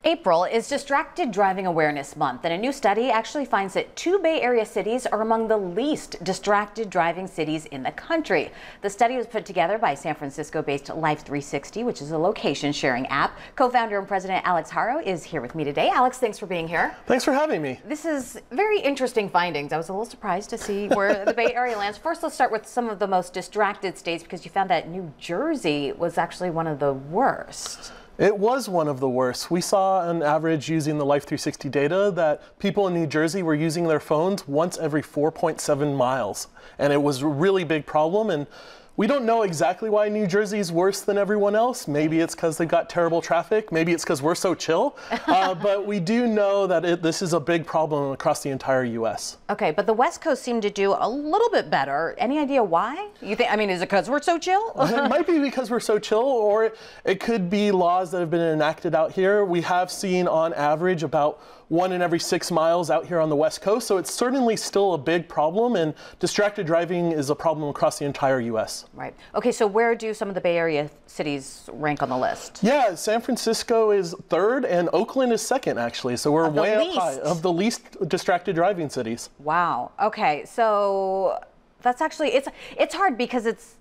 April is Distracted Driving Awareness Month, and a new study actually finds that 2 Bay Area cities are among the least distracted driving cities in the country. The study was put together by San Francisco-based Life360, which is a location-sharing app. Co-founder and president Alex Haro is here with me today. Alex, thanks for being here. Thanks for having me. This is very interesting findings. I was a little surprised to see where the Bay Area lands. First, let's start with some of the most distracted states, because you found that New Jersey was actually one of the worst. It was one of the worst. We saw on average, using the Life360 data, that people in New Jersey were using their phones once every 4.7 miles. And it was a really big problem. And we don't know exactly why New Jersey is worse than everyone else. Maybe it's because they've got terrible traffic. Maybe it's because we're so chill. But we do know that this is a big problem across the entire U.S. Okay, but the West Coast seemed to do a little bit better. Any idea why? You think? I mean, is it because we're so chill? It might be because we're so chill, or it could be laws that have been enacted out here. We have seen on average about 1 in every 6 miles out here on the West Coast, so it's certainly still a big problem, and distracted driving is a problem across the entire U.S. Right. Okay, so where do some of the Bay Area cities rank on the list? Yeah, San Francisco is 3rd, and Oakland is 2nd, actually, so we're way up high, of the least distracted driving cities. Wow. Okay, so that's actually, it's hard because it's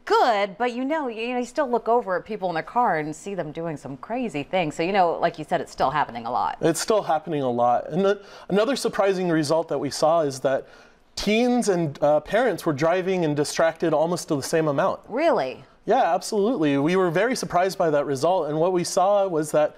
good, but you still look over at people in their car and see them doing some crazy things. So, like you said, it's still happening a lot. It's still happening a lot. And another surprising result that we saw is that teens and parents were driving and distracted almost to the same amount. Really? Yeah, absolutely. We were very surprised by that result. And what we saw was that,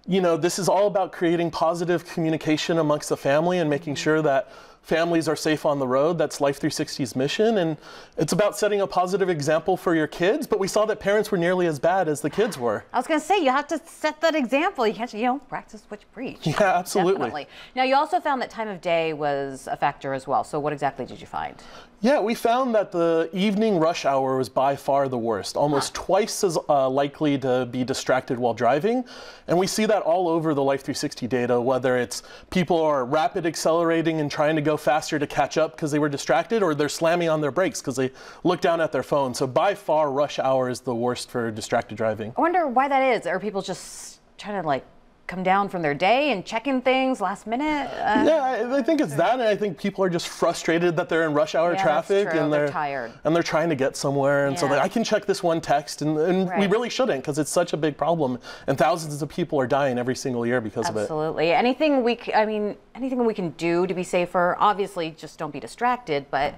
this is all about creating positive communication amongst the family and making sure that families are safe on the road. That's Life360's mission, and it's about setting a positive example for your kids, but we saw that parents were nearly as bad as the kids were. I was going to say, you have to set that example. You can't, practice what you preach. Yeah, absolutely. Definitely. Now, you also found that time of day was a factor as well. So what exactly did you find? Yeah, we found that the evening rush hour was by far the worst, almost twice as likely to be distracted while driving. And we see that all over the Life360 data, whether it's people are rapid accelerating and trying to go faster to catch up because they were distracted, or they're slamming on their brakes because they look down at their phone. So by far, rush hour is the worst for distracted driving. I wonder why that is. Are people just trying to come down from their day and checking things last minute? Yeah, I think it's that, and I think people are just frustrated that they're in rush hour traffic, that's true. and they're tired, and they're trying to get somewhere, and so I can check this one text, and right. We really shouldn't, because it's such a big problem, and thousands of people are dying every single year because of it. Absolutely. Anything we can do to be safer? Obviously, just don't be distracted, but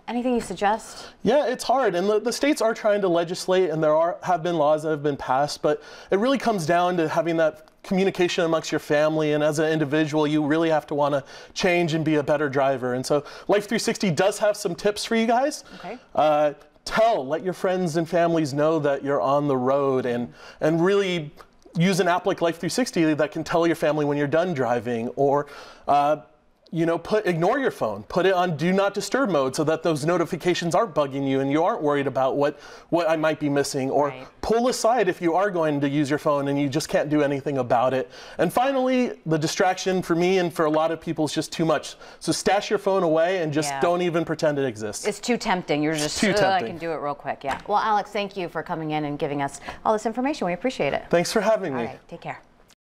anything you suggest? Yeah, it's hard, and the states are trying to legislate, and there have been laws that have been passed, but it really comes down to having that communication amongst your family, and as an individual, you really have to want to change and be a better driver. And so Life360 does have some tips for you guys. Okay. Let your friends and families know that you're on the road, and really use an app like Life360 that can tell your family when you're done driving, or ignore your phone. Put it on Do Not Disturb mode so that those notifications aren't bugging you and you aren't worried about what I might be missing. Or pull aside if you are going to use your phone and you just can't do anything about it. And finally, the distraction for me and for a lot of people is just too much. So stash your phone away and just don't even pretend it exists. It's too tempting. You're just too tempting. I can do it real quick. Yeah. Well, Alex, thank you for coming in and giving us all this information. We appreciate it. Thanks for having me. All right. Take care.